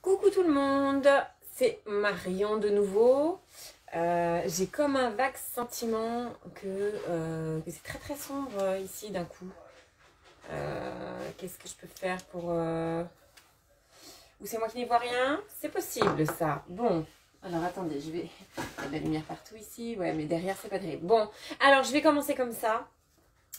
Coucou tout le monde, c'est Marion de nouveau. J'ai comme un vague sentiment que c'est très sombre ici d'un coup. Qu'est-ce que je peux faire pour... Ou c'est moi qui n'y vois rien? C'est possible ça. Bon, alors attendez, je vais... Il y a de la lumière partout ici. Ouais, mais derrière c'est pas terrible. Bon, alors je vais commencer comme ça.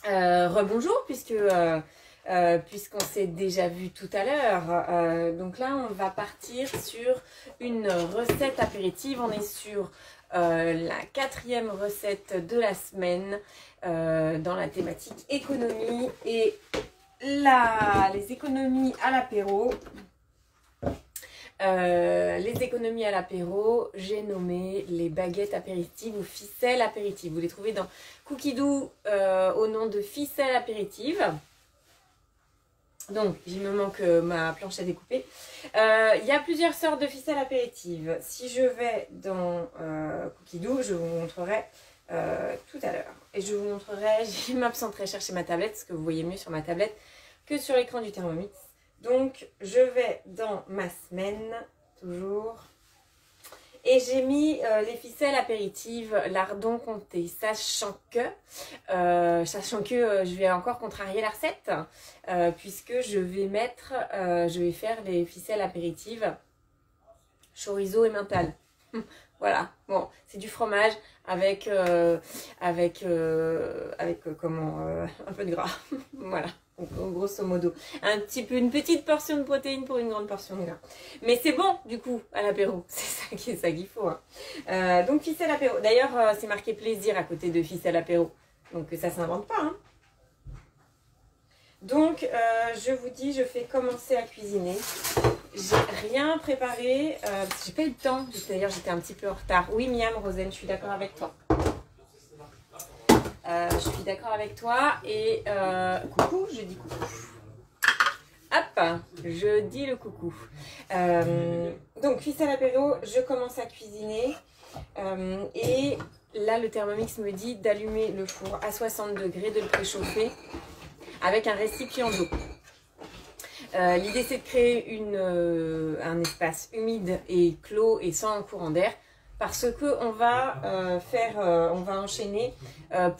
Rebonjour puisqu'on s'est déjà vu tout à l'heure. Donc là, on va partir sur une recette apéritive. On est sur la 4e recette de la semaine dans la thématique économie et les économies à l'apéro. Les économies à l'apéro, j'ai nommé les baguettes apéritives ou ficelles apéritives. Vous les trouvez dans Cookidoo au nom de ficelles apéritives. Donc, il me manque ma planche à découper. Il y a plusieurs sortes de ficelles apéritives. Si je vais dans Cookidoo, je vous montrerai tout à l'heure. Et je vous montrerai, je m'absenterai chercher ma tablette, parce que vous voyez mieux sur ma tablette que sur l'écran du Thermomix. Donc, je vais dans ma semaine, toujours. Et j'ai mis les ficelles apéritives lardon comté, sachant que je vais encore contrarier la recette, puisque je vais faire les ficelles apéritives chorizo et mental. Voilà, bon, c'est du fromage avec un peu de gras. Voilà, grosso modo. Une petite portion de protéines pour une grande portion de gras. Mais c'est bon, du coup, à l'apéro. C'est ça qu'il faut. Hein. Donc, ficelle apéro. D'ailleurs, c'est marqué plaisir à côté de ficelle apéro. Donc, ça s'invente pas. Hein. Donc, je vous dis, je fais commencer à cuisiner. J'ai rien préparé, j'ai pas eu le temps. D'ailleurs, j'étais un petit peu en retard. Oui, Miam, Rosen, je suis d'accord avec toi. Je suis d'accord avec toi. Et coucou, je dis coucou. Hop, je dis le coucou. Donc, ficelle apéro, je commence à cuisiner. Et là, le Thermomix me dit d'allumer le four à 60 degrés, de le préchauffer avec un récipient d'eau. L'idée c'est de créer un espace humide et clos et sans courant d'air, parce que on va enchaîner avec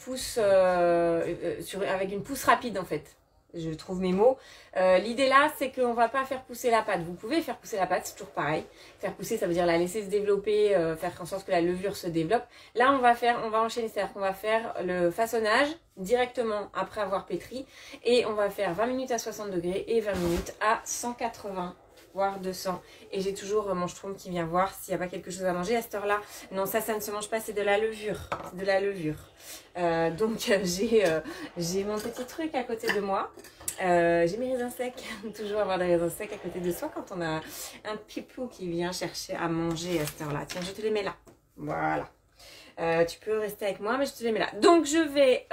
une pousse rapide en fait. Je trouve mes mots. L'idée là, c'est qu'on va pas faire pousser la pâte. Vous pouvez faire pousser la pâte, c'est toujours pareil. Faire pousser, ça veut dire la laisser se développer, faire en sorte que la levure se développe. Là, on va enchaîner, c'est-à-dire qu'on va faire le façonnage directement après avoir pétri. Et on va faire 20 minutes à 60 degrés et 20 minutes à 180, voire 200. Et j'ai toujours mon schtroumpf qui vient voir s'il n'y a pas quelque chose à manger à cette heure-là. Non, ça ne se mange pas, c'est de la levure. C'est de la levure. Donc, j'ai mon petit truc à côté de moi. J'ai mes raisins secs. Toujours avoir des raisins secs à côté de soi quand on a un pipou qui vient chercher à manger à cette heure-là. Tiens, je te les mets là. Voilà. Tu peux rester avec moi, mais je te les mets là. Donc, je vais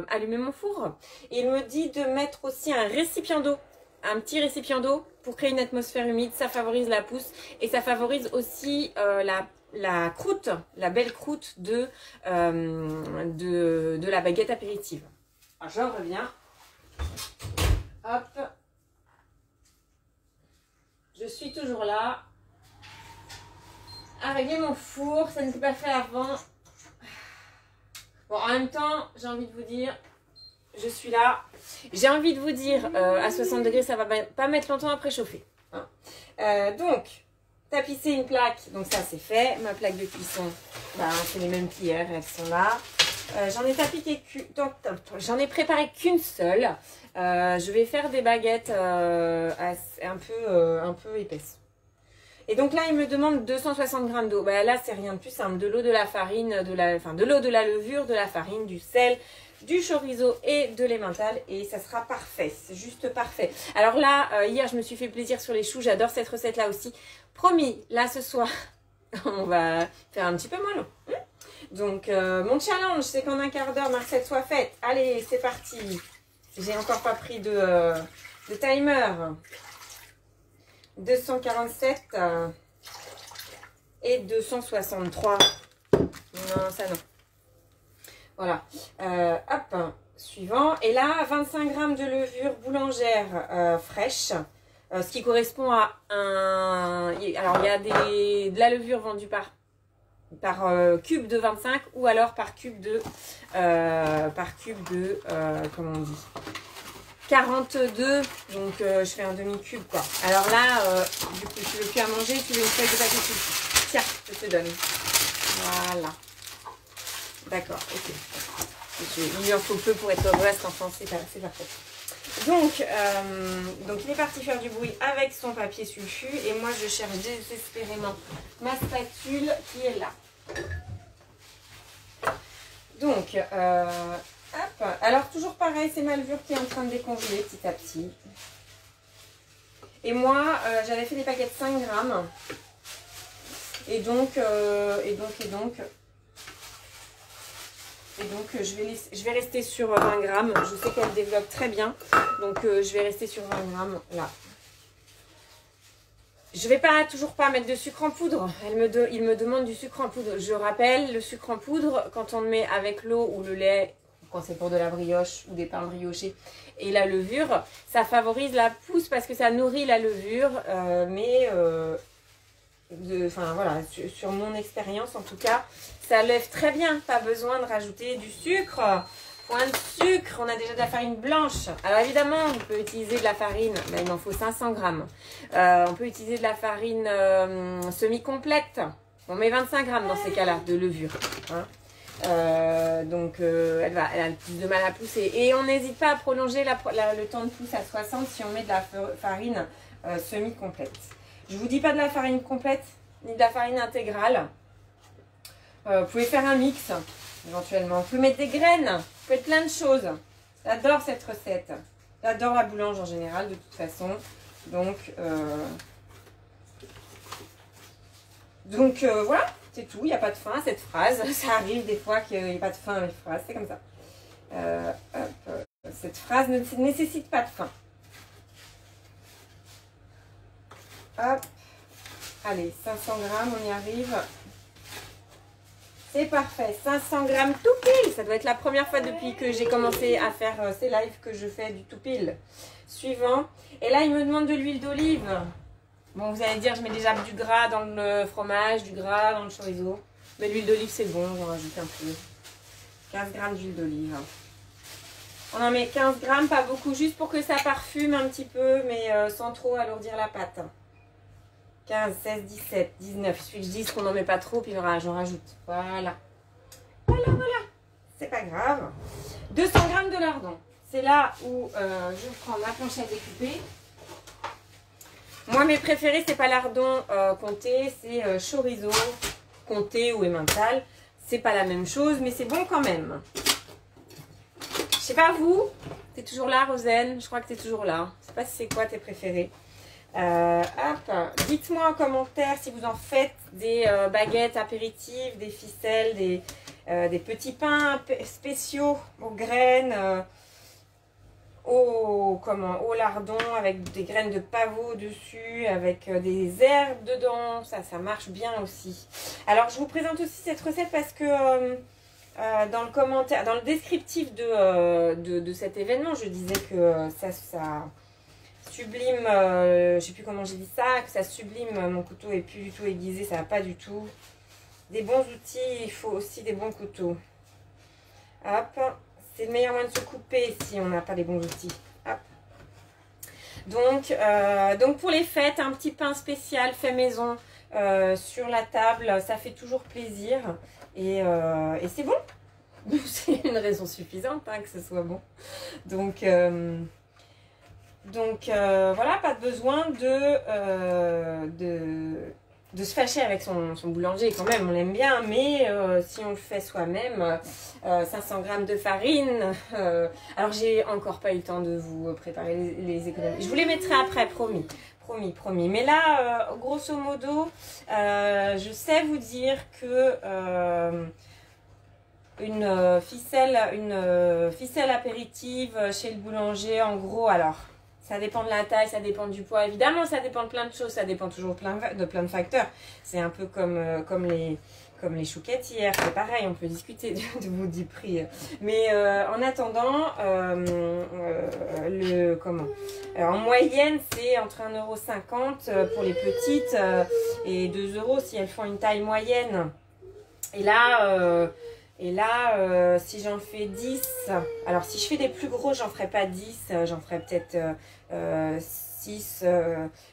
allumer mon four. Il me dit de mettre aussi un récipient d'eau. Un petit récipient d'eau pour créer une atmosphère humide. Ça favorise la pousse et ça favorise aussi la croûte, la belle croûte de la baguette apéritive. Alors, j'en reviens. Hop. Je suis toujours là. À régler mon four. Ça ne s'est pas fait avant. Bon, en même temps, j'ai envie de vous dire, je suis là. J'ai envie de vous dire, à 60 degrés, ça va pas mettre longtemps à préchauffer. Hein. Donc, tapisser une plaque. Donc ça, c'est fait. Ma plaque de cuisson, c'est les mêmes qu'hier. Elles sont là. J'en ai préparé qu'une seule. Je vais faire des baguettes un peu épaisses. Et donc là, il me demande 260 g d'eau. Là, c'est rien de plus simple. De l'eau, de la farine, de l'eau, de la levure, de la farine, du sel, du chorizo et de l'emmental. Et ça sera parfait. C'est juste parfait. Alors là, hier, je me suis fait plaisir sur les choux. J'adore cette recette-là aussi. Promis, là, ce soir, on va faire un petit peu moins long. Donc, mon challenge, c'est qu'en un quart d'heure, ma recette soit faite. Allez, c'est parti. J'ai encore pas pris de timer. 247 et 263. Non, ça non. Voilà. Hop, suivant. Et là, 25 g de levure boulangère fraîche. ce qui correspond à un... Alors, il y a de la levure vendue par cube de 25 ou alors par cube de... comment on dit, 42, donc je fais un demi-cube quoi. Alors là, du coup, tu veux plus à manger, tu veux une feuille de papier sulfite. Tiens, je te donne. Voilà. D'accord, ok. Il lui en faut peu pour être heureux à cet enfant, c'est parfait. Donc, il est parti faire du bruit avec son papier sulfu et moi je cherche désespérément ma spatule qui est là. Donc, hop. Alors toujours pareil, c'est ma levure qui est en train de décongeler petit à petit. Et moi, j'avais fait des paquets de 5 grammes. Et donc, je vais rester sur 20 grammes. Je sais qu'elle développe très bien. Donc, je vais rester sur 20 grammes là. Je vais toujours pas mettre de sucre en poudre. Il me demande du sucre en poudre. Je rappelle, le sucre en poudre, quand on le met avec l'eau ou le lait, quand c'est pour de la brioche ou des pains briochés, et la levure, ça favorise la pousse parce que ça nourrit la levure. Enfin voilà, sur mon expérience en tout cas, ça lève très bien. Pas besoin de rajouter du sucre. Point de sucre, on a déjà de la farine blanche. Alors évidemment, on peut utiliser de la farine, ben, il m'en faut 500 grammes. On peut utiliser de la farine semi-complète. On met 25 grammes dans ces cas-là de levure. Hein. Elle a plus de mal à pousser. Et on n'hésite pas à prolonger le temps de pousse à 60 si on met de la farine semi-complète. Je ne vous dis pas de la farine complète, ni de la farine intégrale. Vous pouvez faire un mix, éventuellement. Vous pouvez mettre des graines. Vous faites plein de choses. J'adore cette recette. J'adore la boulange en général, de toute façon. Donc voilà, c'est tout. Il n'y a pas de fin à cette phrase. Ça arrive des fois qu'il n'y ait pas de fin à mes phrases. C'est comme ça. Cette phrase ne nécessite pas de fin. Hop. Allez, 500 grammes, on y arrive. C'est parfait, 500 grammes tout pile. Ça doit être la première fois depuis que j'ai commencé à faire ces lives que je fais du tout pile. Suivant. Et là, il me demande de l'huile d'olive. Bon, vous allez dire, je mets déjà du gras dans le fromage, du gras dans le chorizo. Mais l'huile d'olive, c'est bon, j'en rajoute un peu. 15 grammes d'huile d'olive. On en met 15 grammes, pas beaucoup, juste pour que ça parfume un petit peu, mais sans trop alourdir la pâte. 15, 16, 17, 19. Il suffit que je dise qu'on n'en met pas trop, puis j'en rajoute. Voilà. Voilà. C'est pas grave. 200 grammes de lardon. C'est là où je prends ma planchette découpée. Moi, mes préférés, c'est pas lardon comté, c'est chorizo comté ou emmental. C'est pas la même chose, mais c'est bon quand même. Je sais pas vous. T'es toujours là, Rosane? Je crois que t'es toujours là. Je sais pas si c'est quoi tes préférés. Dites-moi en commentaire si vous en faites des baguettes apéritives, des ficelles, des petits pains spéciaux aux graines, au lardon avec des graines de pavot dessus, avec des herbes dedans. Ça marche bien aussi. Alors je vous présente aussi cette recette parce que dans le commentaire, dans le descriptif de cet événement, je disais que ça sublime, je sais plus comment j'ai dit ça, que ça sublime, mon couteau est plus du tout aiguisé, ça va pas du tout. Des bons outils, il faut aussi des bons couteaux. Hop, c'est le meilleur moyen de se couper si on n'a pas les bons outils. Hop. Donc pour les fêtes, un petit pain spécial fait maison sur la table, ça fait toujours plaisir et c'est bon. C'est une raison suffisante hein, que ce soit bon. Donc voilà, pas de besoin de se fâcher avec son boulanger quand même, on l'aime bien, mais si on le fait soi-même, 500 grammes de farine, alors j'ai encore pas eu le temps de vous préparer les économies, je vous les mettrai après, promis, mais là, grosso modo, je sais vous dire que une ficelle apéritive chez le boulanger, en gros, alors Ça dépend de la taille, ça dépend du poids. Évidemment, ça dépend de plein de choses. Ça dépend toujours de plein de facteurs. C'est un peu comme les chouquettes hier. C'est pareil, on peut discuter du prix. Mais en attendant, en moyenne, c'est entre 1,50 € pour les petites et 2 € si elles font une taille moyenne. Et là, si j'en fais 10, alors si je fais des plus gros, j'en ferai pas 10, j'en ferai peut-être 6.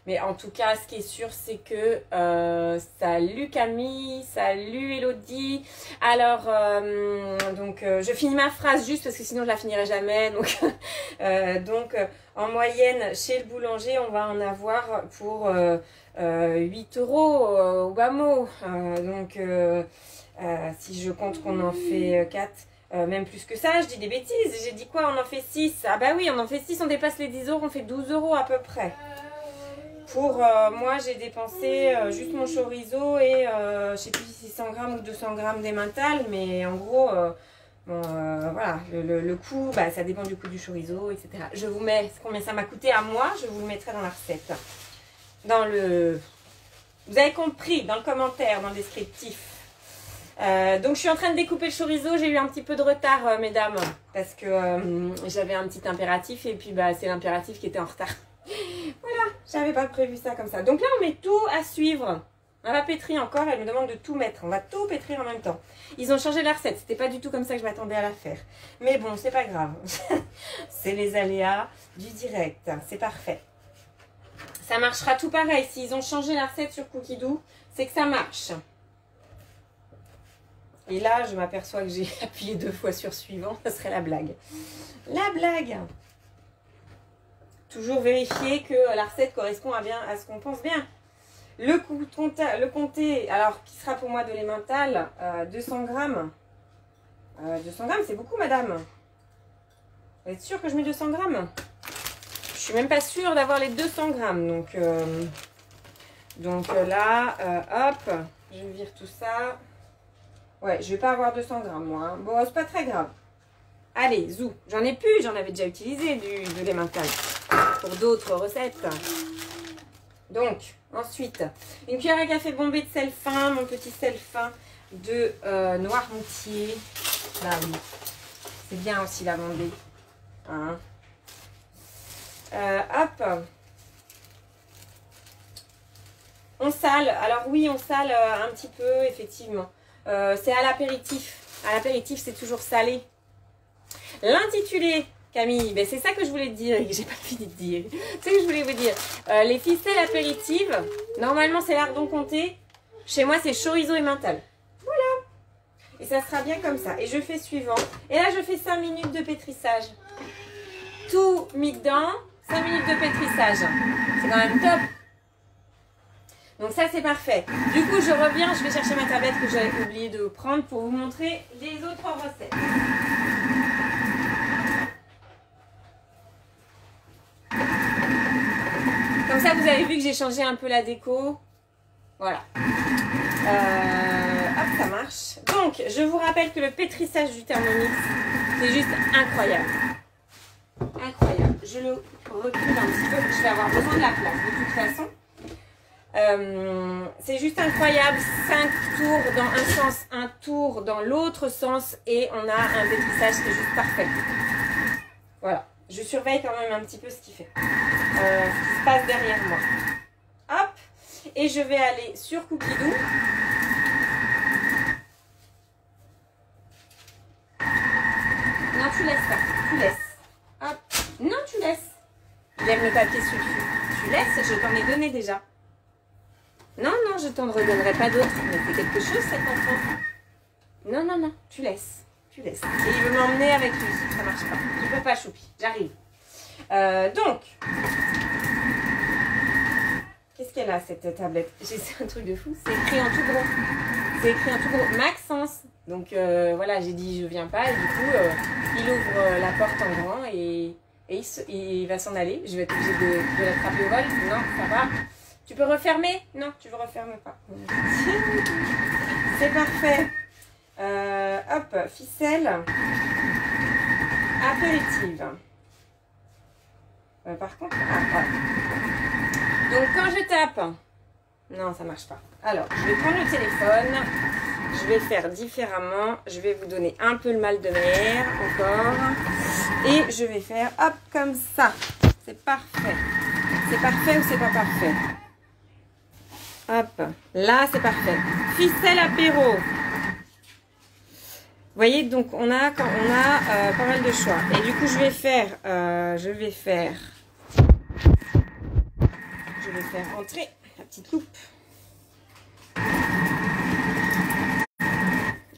Mais en tout cas, ce qui est sûr, c'est que salut Camille, salut Elodie. Alors, je finis ma phrase juste parce que sinon je la finirai jamais. Donc, en moyenne, chez le boulanger, on va en avoir pour 8 € au bas mot. Si je compte qu'on en fait 4, même plus que ça, je dis des bêtises. J'ai dit quoi? On en fait 6. Ah bah oui, on en fait 6, on dépasse les 10 €, on fait 12 € à peu près. Pour moi, j'ai dépensé juste mon chorizo et je sais plus si c'est 100 grammes ou 200 grammes d'emmental, mais en gros, voilà, le coût, bah, ça dépend du coût du chorizo, etc. Je vous mets combien ça m'a coûté à moi, je vous le mettrai dans la recette. Vous avez compris, dans le commentaire, dans le descriptif. Donc je suis en train de découper le chorizo, j'ai eu un petit peu de retard mesdames, parce que j'avais un petit impératif et puis bah, c'est l'impératif qui était en retard. Voilà, j'avais pas prévu ça comme ça. Donc là on met tout à suivre. On va pétrir encore, elle me demande de tout mettre, on va tout pétrir en même temps. Ils ont changé la recette, c'était pas du tout comme ça que je m'attendais à la faire. Mais bon, c'est pas grave, c'est les aléas du direct, c'est parfait. Ça marchera tout pareil, s'ils ont changé la recette sur Cookie Dough, c'est que ça marche. Et là, je m'aperçois que j'ai appuyé 2 fois sur suivant. Ça serait la blague. La blague. Toujours vérifier que la recette correspond à ce qu'on pense bien. Le comté, alors qui sera pour moi de l'emmental, 200 grammes. 200 grammes, c'est beaucoup, madame. Vous êtes sûre que je mets 200 grammes? Je suis même pas sûre d'avoir les 200 grammes. Donc là, hop, je vire tout ça. Ouais, je vais pas avoir 200 grammes moi. Hein. Bon, c'est pas très grave. Allez, zou. J'en ai plus, j'en avais déjà utilisé de l'emmental pour d'autres recettes. Donc, ensuite, une cuillère à café bombée de sel fin, mon petit sel fin de Noirmoutier. Bah oui, c'est bien aussi la bombée. Hein. Hop. On sale. Alors oui, on sale un petit peu, effectivement. C'est à l'apéritif. À l'apéritif, c'est toujours salé. L'intitulé, Camille, ben c'est ça que je voulais te dire et que j'ai pas fini de dire. C'est ce que je voulais vous dire. Les ficelles apéritives, normalement c'est lardon comté. Chez moi, c'est chorizo emmental. Voilà. Et ça sera bien comme ça. Et je fais suivant. Et là, je fais 5 minutes de pétrissage. Tout mis dedans, 5 minutes de pétrissage. C'est quand même top. Donc ça c'est parfait. Du coup je reviens, je vais chercher ma tablette que j'avais oublié de prendre pour vous montrer les autres recettes. Comme ça vous avez vu que j'ai changé un peu la déco. Voilà. Hop, ça marche. Donc je vous rappelle que le pétrissage du Thermomix, c'est juste incroyable. Incroyable. Je le recule un petit peu, je vais avoir besoin de la place de toute façon. C'est juste incroyable, 5 tours dans un sens, un tour dans l'autre sens et on a un pétrissage qui est juste parfait. Voilà, je surveille quand même un petit peu ce qui fait, ce qui se passe derrière moi. Hop, et je vais aller sur Cookie Dough. Non, tu laisses pas, tu laisses. Hop, non, tu laisses. Je lève le papier sulfure. Tu laisses, je t'en ai donné déjà. Non, non, je t'en redonnerai pas d'autres. Mais c'est quelque chose, cet enfant. Non, non, non, tu laisses. Tu laisses. Et il veut m'emmener avec lui. Ça marche pas. Tu peux pas, Choupi. J'arrive. Donc, qu'est-ce qu'elle a, cette tablette? C'est un truc de fou. C'est écrit en tout gros. C'est écrit en tout gros. Maxence. Donc, voilà, j'ai dit je viens pas. Et du coup, il ouvre la porte en grand et il va s'en aller. Je vais être obligée de l'attraper au vol. Non, ça va. Tu peux refermer? Non, tu ne refermes pas. C'est parfait. Hop, ficelle apéritive. Par contre, donc quand je tape, non, ça marche pas. Alors, je vais prendre le téléphone, je vais faire différemment. Je vais vous donner un peu le mal de mer encore. Et je vais faire, hop, comme ça. C'est parfait. C'est parfait ou c'est pas parfait? Hop, là c'est parfait. Ficelle apéro. Vous voyez, donc on a pas mal de choix. Et du coup, je vais faire entrer la petite loupe.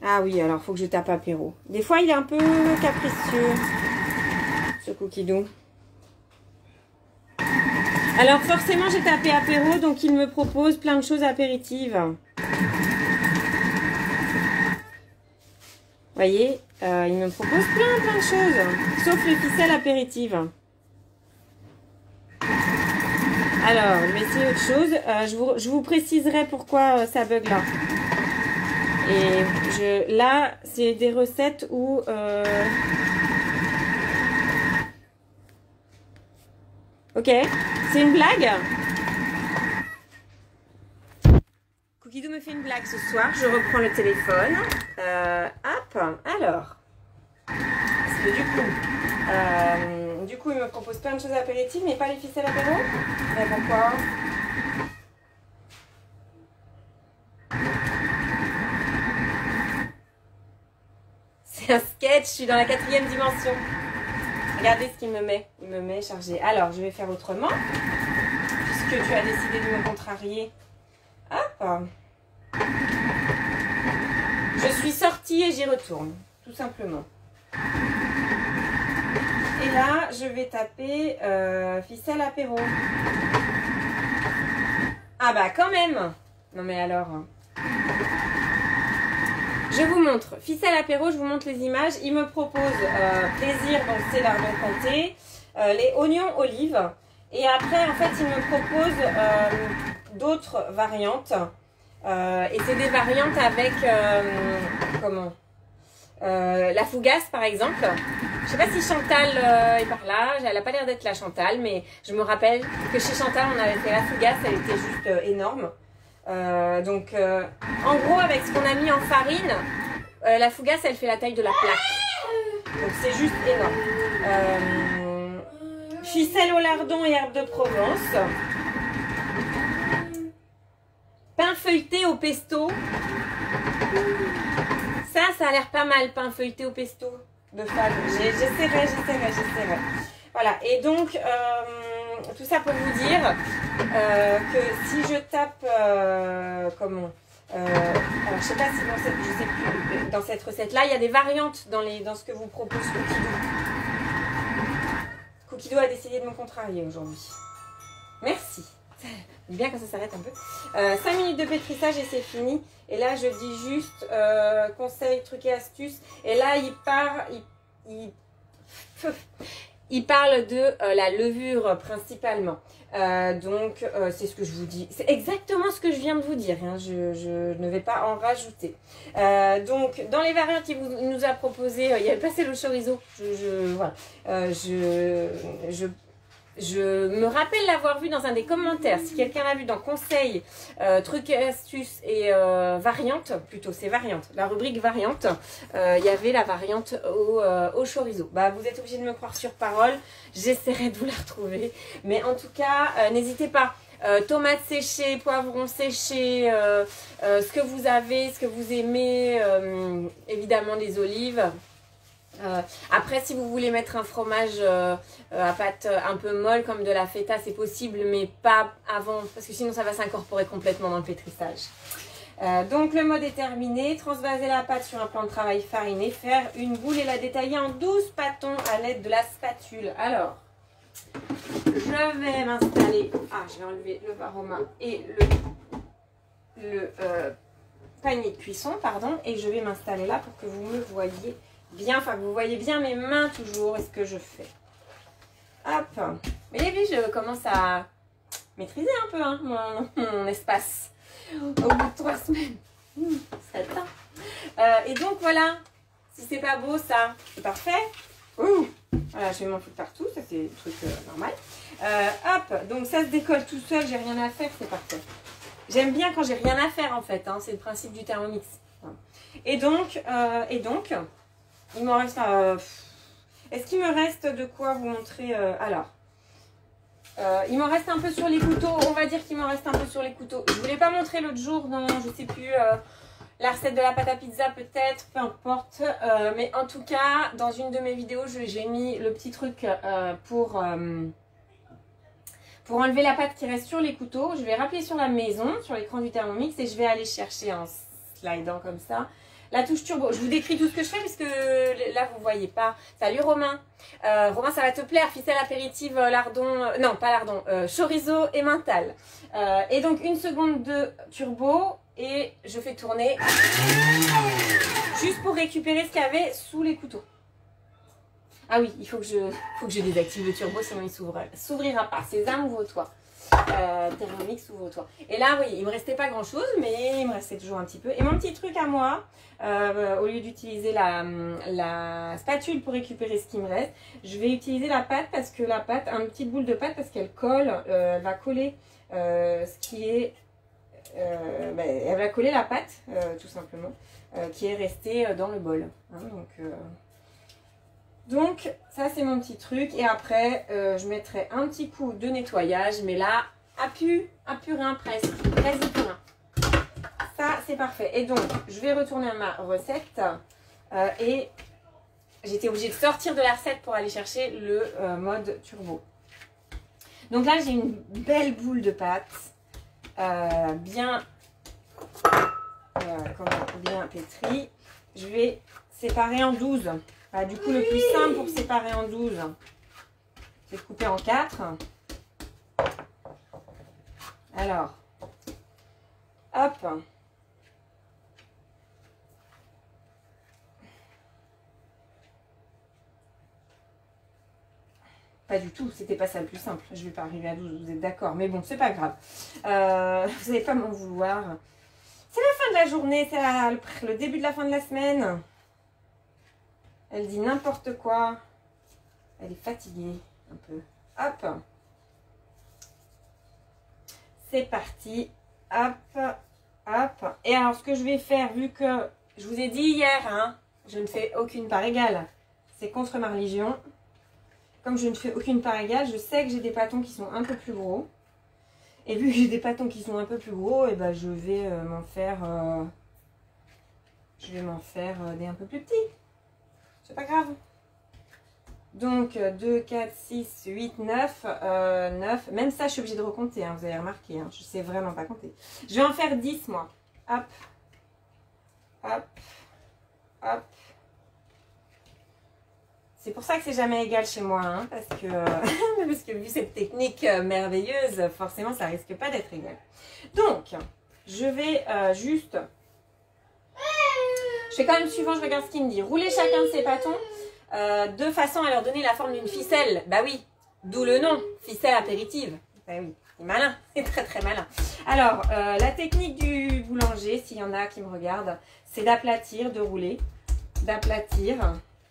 Ah oui, alors faut que je tape apéro. Des fois, il est un peu capricieux, ce cookie doux. Alors forcément, j'ai tapé apéro, donc il me propose plein de choses apéritives. Vous voyez, il me propose plein de choses, sauf les ficelles apéritives. Alors, je vais essayer autre chose. Je vous préciserai pourquoi ça bug là. Et là, c'est des recettes où... Ok, c'est une blague. Cookie Doux me fait une blague ce soir. Je reprends le téléphone. Hop, alors. Parce que du coup, il me propose plein de choses apéritives, mais pas les ficelles apéro. Mais pourquoi? C'est un sketch, je suis dans la 4e dimension. Regardez ce qu'il me met. Il me met chargé. Alors, je vais faire autrement. Puisque tu as décidé de me contrarier. Hop. Je suis sortie et j'y retourne. Tout simplement. Et là, je vais taper ficelle apéro. Ah bah quand même. Non mais alors... Je vous montre. Ficelle apéro, je vous montre les images. Il me propose plaisir, donc c'est lardon comté, les oignons olives. Et après, en fait, il me propose d'autres variantes. Et c'est des variantes avec, la fougasse, par exemple. Je sais pas si Chantal est par là. Elle n'a pas l'air d'être la Chantal, mais je me rappelle que chez Chantal, on avait fait la fougasse. Elle était juste énorme. Donc, en gros, avec ce qu'on a mis en farine, la fougasse, elle fait la taille de la plaque. Donc, c'est juste énorme. Ficelle au lardon et herbes de Provence. Pain feuilleté au pesto. Ça a l'air pas mal, pain feuilleté au pesto de Fab. J'essaierai. Voilà, et donc, tout ça pour vous dire que si je tape, alors je sais pas si dans cette recette-là, il y a des variantes dans ce que vous propose Cookie Doux. Cookie Doux a décidé de me contrarier aujourd'hui. Merci. Bien quand ça s'arrête un peu. 5 minutes de pétrissage et c'est fini. Et là, je dis juste conseils, trucs et astuces. Et là, il parle de la levure principalement. Donc, c'est ce que je vous dis. C'est exactement ce que je viens de vous dire. Hein. Je ne vais pas en rajouter. Donc, dans les variantes qu'il nous a proposées, il y avait passé le chorizo. Voilà. Je me rappelle l'avoir vu dans un des commentaires. Si quelqu'un l'a vu dans conseils, trucs et astuces et variantes, plutôt c'est variantes, la rubrique variante, il y avait la variante au chorizo. Bah, vous êtes obligés de me croire sur parole, j'essaierai de vous la retrouver. Mais en tout cas, n'hésitez pas. Tomates séchées, poivrons séchés, ce que vous avez, ce que vous aimez, évidemment des olives. Après, si vous voulez mettre un fromage à pâte un peu molle comme de la feta, c'est possible, mais pas avant, parce que sinon ça va s'incorporer complètement dans le pétrissage. Donc le mode est terminé. Transvaser la pâte sur un plan de travail fariné, faire une boule et la détailler en 12 pâtons à l'aide de la spatule. Alors, je vais m'installer. Ah, je vais enlever le varoma et le panier de cuisson, pardon, et je vais m'installer là pour que vous me voyez bien, enfin que vous voyez bien mes mains toujours et ce que je fais. Hop. Mais les filles, je commence à maîtriser un peu hein, mon espace. Au bout de 3 semaines. Ça tend. Et donc voilà. Si c'est pas beau ça, c'est parfait. Ouh. Voilà, je vais m'en foutre partout, ça c'est le truc normal. Hop, donc ça se décolle tout seul, j'ai rien à faire, c'est parfait. J'aime bien quand j'ai rien à faire en fait, hein, c'est le principe du Thermomix. Et donc, il m'en reste... est-ce qu'il me reste de quoi vous montrer alors, il m'en reste un peu sur les couteaux, on va dire qu'il m'en reste un peu sur les couteaux. Je ne voulais pas montrer l'autre jour dans, je sais plus, la recette de la pâte à pizza peut-être, peu importe. Mais en tout cas, dans une de mes vidéos, j'ai mis le petit truc pour enlever la pâte qui reste sur les couteaux. Je vais rappeler sur la maison, sur l'écran du Thermomix, et je vais aller chercher en slidant comme ça la touche turbo. Je vous décris tout ce que je fais puisque là vous voyez pas. Salut Romain. Romain, ça va te plaire, ficelle apéritive lardon, non pas lardon, chorizo et mental. Et donc une seconde de turbo et je fais tourner juste pour récupérer ce qu'il y avait sous les couteaux. Ah oui, il faut que je désactive le turbo sinon il s'ouvrira pas. Sésame, ouvre-toi. Thermomix, ouvre-toi. Et là, oui, il me restait pas grand chose, mais il me restait toujours un petit peu. Et mon petit truc à moi, au lieu d'utiliser la spatule pour récupérer ce qui me reste, je vais utiliser la pâte parce que la pâte, une petite boule de pâte parce qu'elle colle, elle va coller ce qui est, elle va coller la pâte tout simplement, qui est restée dans le bol. Hein, donc ça c'est mon petit truc et après je mettrai un petit coup de nettoyage mais là à plus rien presque plus rien. Ça c'est parfait et donc je vais retourner à ma recette et j'étais obligée de sortir de la recette pour aller chercher le mode turbo. Donc là j'ai une belle boule de pâte bien pétrie. Je vais séparer en 12. Du coup, le plus simple pour séparer en 12, c'est de couper en 4. Alors, hop. Pas du tout, c'était pas ça le plus simple. Je vais pas arriver à 12, vous êtes d'accord. Mais bon, c'est pas grave. Vous n'allez pas m'en vouloir. C'est la fin de la journée, c'est le début de la fin de la semaine. Elle dit n'importe quoi. Elle est fatiguée un peu. Hop. C'est parti. Hop. Hop. Et alors ce que je vais faire, vu que je vous ai dit hier, hein, je ne fais aucune part égale. C'est contre ma religion. Comme je ne fais aucune part égale, je sais que j'ai des pâtons qui sont un peu plus gros. Et vu que j'ai des pâtons qui sont un peu plus gros, et ben je vais m'en faire des un peu plus petits. C'est pas grave. Donc 2, 4, 6, 8, 9, 9. Même ça, je suis obligée de recompter, hein, vous avez remarqué. Hein, je sais vraiment pas compter. Je vais en faire 10, moi. Hop. Hop. Hop. C'est pour ça que c'est jamais égal chez moi. Hein, parce que vu cette technique merveilleuse, forcément, ça risque pas d'être égal. Donc, je vais juste... Je fais quand même suivant, je regarde ce qu'il me dit. Rouler chacun de ces pâtons de façon à leur donner la forme d'une ficelle. Bah oui, d'où le nom, ficelle apéritive. Bah oui, c'est malin, c'est très très malin. Alors, la technique du boulanger, s'il y en a qui me regardent, c'est d'aplatir, de rouler, d'aplatir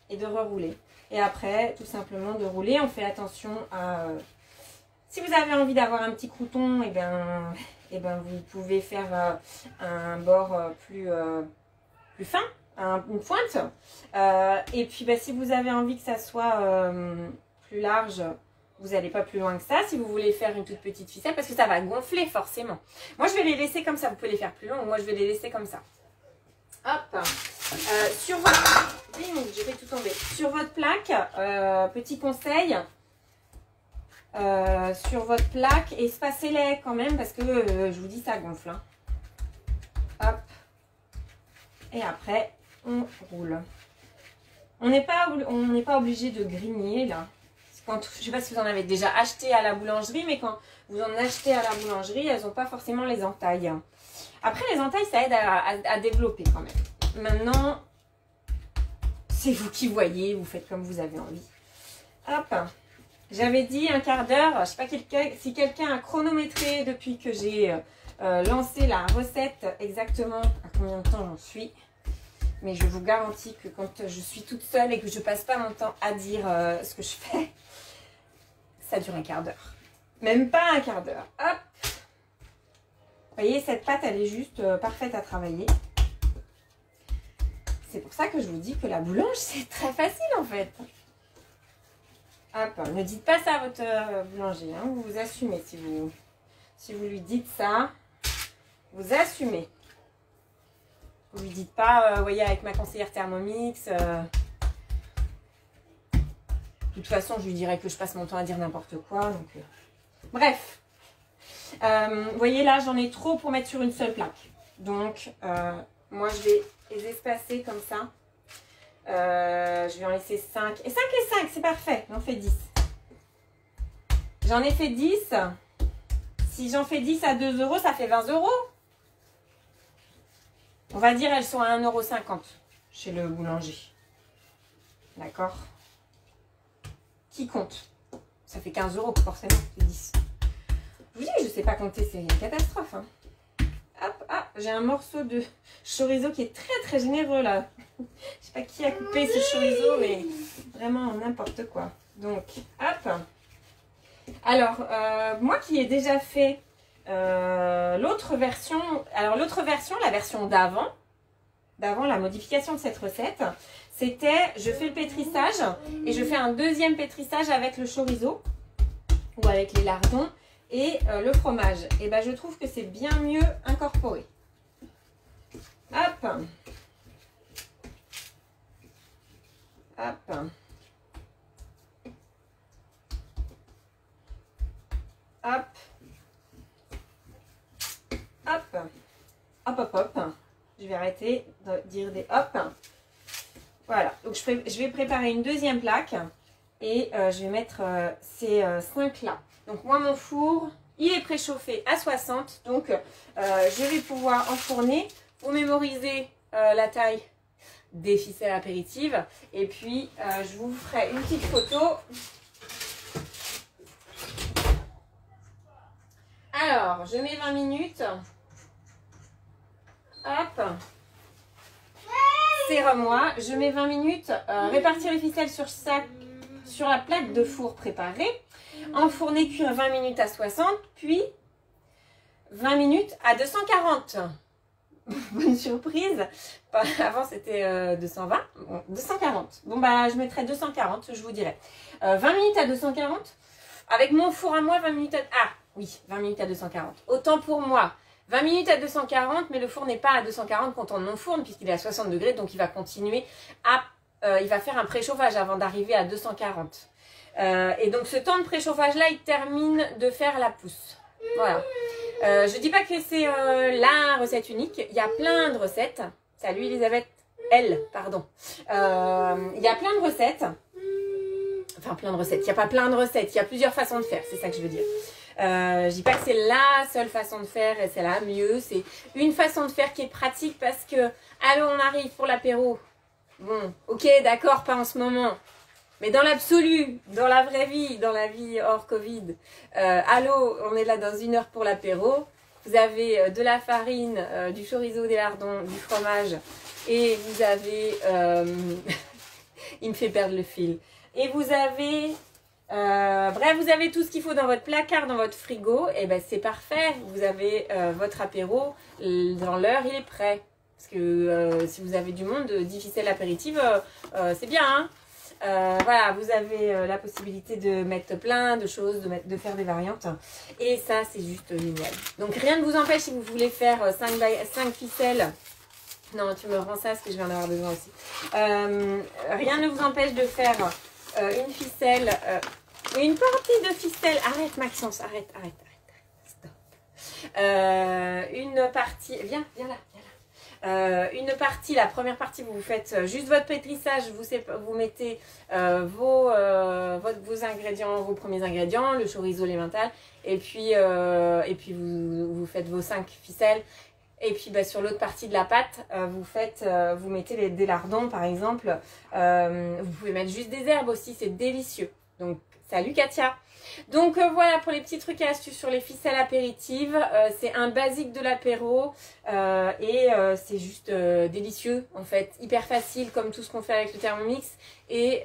et de rerouler. Et après, tout simplement de rouler. On fait attention à... si vous avez envie d'avoir un petit crouton, et ben vous pouvez faire un bord plus fin, une pointe. Et puis si vous avez envie que ça soit plus large, vous n'allez pas plus loin que ça. Si vous voulez faire une toute petite ficelle, parce que ça va gonfler forcément. Moi je vais les laisser comme ça, vous pouvez les faire plus longs, moi je vais les laisser comme ça. Hop. Sur votre... je vais tout tomber. Sur votre plaque, petit conseil, sur votre plaque, espacez-les quand même parce que je vous dis ça gonfle. Hein. Hop. Et après, on roule. On n'est pas obligé de grigner là. Quand, je ne sais pas si vous en avez déjà acheté à la boulangerie, mais quand vous en achetez à la boulangerie, elles n'ont pas forcément les entailles. Après, les entailles, ça aide à développer quand même. Maintenant, c'est vous qui voyez, vous faites comme vous avez envie. Hop. J'avais dit un quart d'heure. Je ne sais pas si quelqu'un a chronométré depuis que j'ai lancé la recette exactement à combien de temps j'en suis. mais je vous garantis que quand je suis toute seule et que je passe pas mon temps à dire ce que je fais, ça dure un quart d'heure. Même pas un quart d'heure. Hop. Vous voyez, cette pâte, elle est juste parfaite à travailler. C'est pour ça que je vous dis que la boulange, c'est très facile en fait. Hop, ne dites pas ça à votre boulanger, hein. Vous assumez si vous lui dites ça. Vous assumez. Vous lui dites pas, voyez, avec ma conseillère Thermomix. De toute façon, je lui dirais que je passe mon temps à dire n'importe quoi. Donc, bref. Vous voyez, là, j'en ai trop pour mettre sur une seule plaque. Donc, moi, je vais les espacer comme ça. Je vais en laisser 5. Et 5 et 5, c'est parfait. J'en fais 10. J'en ai fait 10. Si j'en fais 10 à 2 €, ça fait 20 €. On va dire elles sont à 1,50 € chez le boulanger. D'accord? Qui compte? Ça fait 15 € forcément, c'est 10. Je vous dis, je ne sais pas compter, c'est une catastrophe. Hein. Hop, ah, j'ai un morceau de chorizo qui est très très généreux là. Je ne sais pas qui a coupé ce chorizo, mais vraiment n'importe quoi. Donc, hop. Alors, moi qui ai déjà fait l'autre version, alors l'autre version, la version d'avant, la modification de cette recette, c'était je fais le pétrissage et je fais un deuxième pétrissage avec le chorizo ou avec les lardons et le fromage. Et ben je trouve que c'est bien mieux incorporé. Hop. Hop. Hop. Hop. Hop, hop, hop. Je vais arrêter de dire des hop. Voilà. Donc, je vais préparer une deuxième plaque. Et je vais mettre ces 5 là. Donc, moi, mon four, il est préchauffé à 60. Donc, je vais pouvoir enfourner. Vous mémorisez la taille des ficelles apéritives. Et puis, je vous ferai une petite photo. Alors, je mets 20 minutes. Hop. Serre-moi. Je mets 20 minutes. Répartir les ficelles sur la plaque de four préparée. Enfourner, cuire 20 minutes à 60. Puis 20 minutes à 240. Bonne surprise. Avant, c'était 220. Bon, 240. Bon, bah, je mettrai 240, je vous dirai. 20 minutes à 240. Avec mon four à moi, 20 minutes à... Ah, oui, 20 minutes à 240. Autant pour moi. 20 minutes à 240, mais le four n'est pas à 240 quand on enfourne, puisqu'il est à 60 degrés. Donc, il va continuer à... il va faire un préchauffage avant d'arriver à 240. Et donc, ce temps de préchauffage-là, il termine de faire la pousse. Voilà. Je dis pas que c'est la recette unique. Il y a plein de recettes. Salut Elisabeth. Pardon. Il y a plein de recettes. Enfin, plein de recettes. Il n'y a pas plein de recettes. Il y a plusieurs façons de faire. C'est ça que je veux dire. Je dis pas que c'est la seule façon de faire et c'est la mieux. C'est une façon de faire qui est pratique parce que, allô, on arrive pour l'apéro. Bon, ok, d'accord, pas en ce moment. Mais dans l'absolu, dans la vraie vie, dans la vie hors Covid, allô, on est là dans 1 heure pour l'apéro. Vous avez de la farine, du chorizo, des lardons, du fromage et vous avez... il me fait perdre le fil. Et vous avez... bref, vous avez tout ce qu'il faut dans votre placard, dans votre frigo. Et ben c'est parfait. Vous avez votre apéro. Dans l'heure, il est prêt. Parce que si vous avez du monde, 10 ficelles apéritives, c'est bien, hein. Voilà, vous avez la possibilité de mettre plein de choses, de faire des variantes. Et ça, c'est juste génial. Donc, rien ne vous empêche si vous voulez faire 5 ficelles. Non, tu me rends ça parce que je vais en avoir besoin aussi. Rien ne vous empêche de faire une ficelle, une partie de ficelle. Arrête, Maxence, arrête. Stop. Une partie, viens là. Une partie, la première partie, vous faites juste votre pétrissage, vous mettez vos ingrédients, vos premiers ingrédients, le chorizo, l'emmental, et puis vous faites vos 5 ficelles. Et puis bah, sur l'autre partie de la pâte, vous mettez des lardons par exemple. Vous pouvez mettre juste des herbes aussi, c'est délicieux. Donc Salut Katia. Donc voilà pour les petits trucs et astuces sur les ficelles apéritives. C'est un basique de l'apéro et c'est juste délicieux en fait. Hyper facile comme tout ce qu'on fait avec le Thermomix et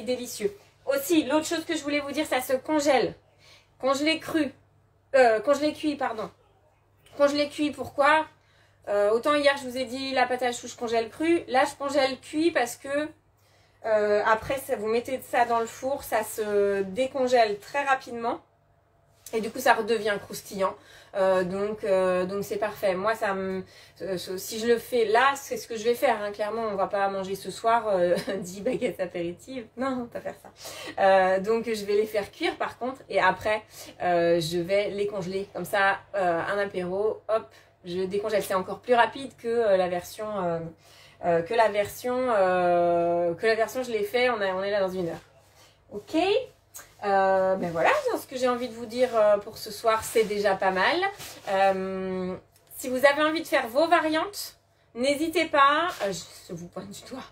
délicieux. Aussi, l'autre chose que je voulais vous dire, ça se congèle. Congelé cru. Congelé cuit, pardon. Congelé cuit, pourquoi autant hier je vous ai dit la pâte à choux je congèle cru. Là je congèle cuit parce que après vous mettez ça dans le four, ça se décongèle très rapidement et du coup ça redevient croustillant. Donc c'est parfait. Moi si je le fais là, c'est ce que je vais faire hein. Clairement on va pas manger ce soir 10 baguettes apéritives, non on va pas faire ça. Donc je vais les faire cuire par contre et après je vais les congeler comme ça un apéro, hop je décongèle. C'est encore plus rapide que la version je l'ai fait, on est là dans 1 heure. Ok. Ben voilà, ce que j'ai envie de vous dire pour ce soir, c'est déjà pas mal. Si vous avez envie de faire vos variantes, n'hésitez pas, je vous pointe du doigt,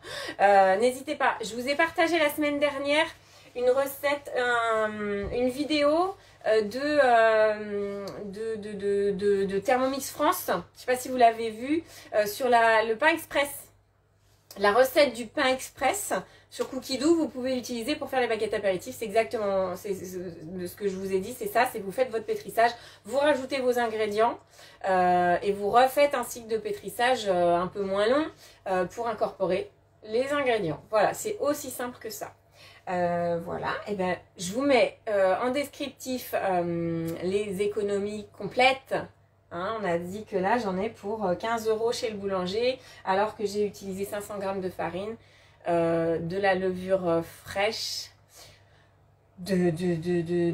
n'hésitez pas. Je vous ai partagé la semaine dernière une recette, une vidéo de Thermomix France. Je ne sais pas si vous l'avez vu, sur le pain express. La recette du pain express sur Cookie Dough, vous pouvez l'utiliser pour faire les baguettes apéritives. C'est exactement ce que je vous ai dit, c'est ça, c'est que vous faites votre pétrissage, vous rajoutez vos ingrédients et vous refaites un cycle de pétrissage un peu moins long pour incorporer les ingrédients. Voilà, c'est aussi simple que ça. Voilà, et ben je vous mets en descriptif les économies complètes. Hein, on a dit que là j'en ai pour 15 € chez le boulanger alors que j'ai utilisé 500 g de farine, de la levure fraîche, de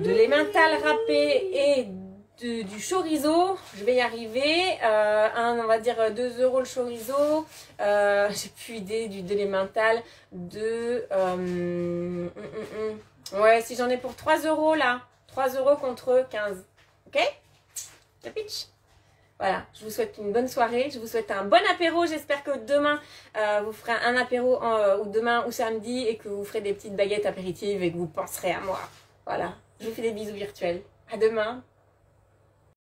l'emmental râpé et du chorizo. Je vais y arriver. On va dire 2 € le chorizo. J'ai plus idée de l'emmental. Ouais, si j'en ai pour 3 € là. 3 € contre 15. Ok? Capitch? Voilà, je vous souhaite une bonne soirée, je vous souhaite un bon apéro. J'espère que demain, vous ferez un apéro, ou demain ou samedi, et que vous ferez des petites baguettes apéritives et que vous penserez à moi. Voilà, je vous fais des bisous virtuels. À demain.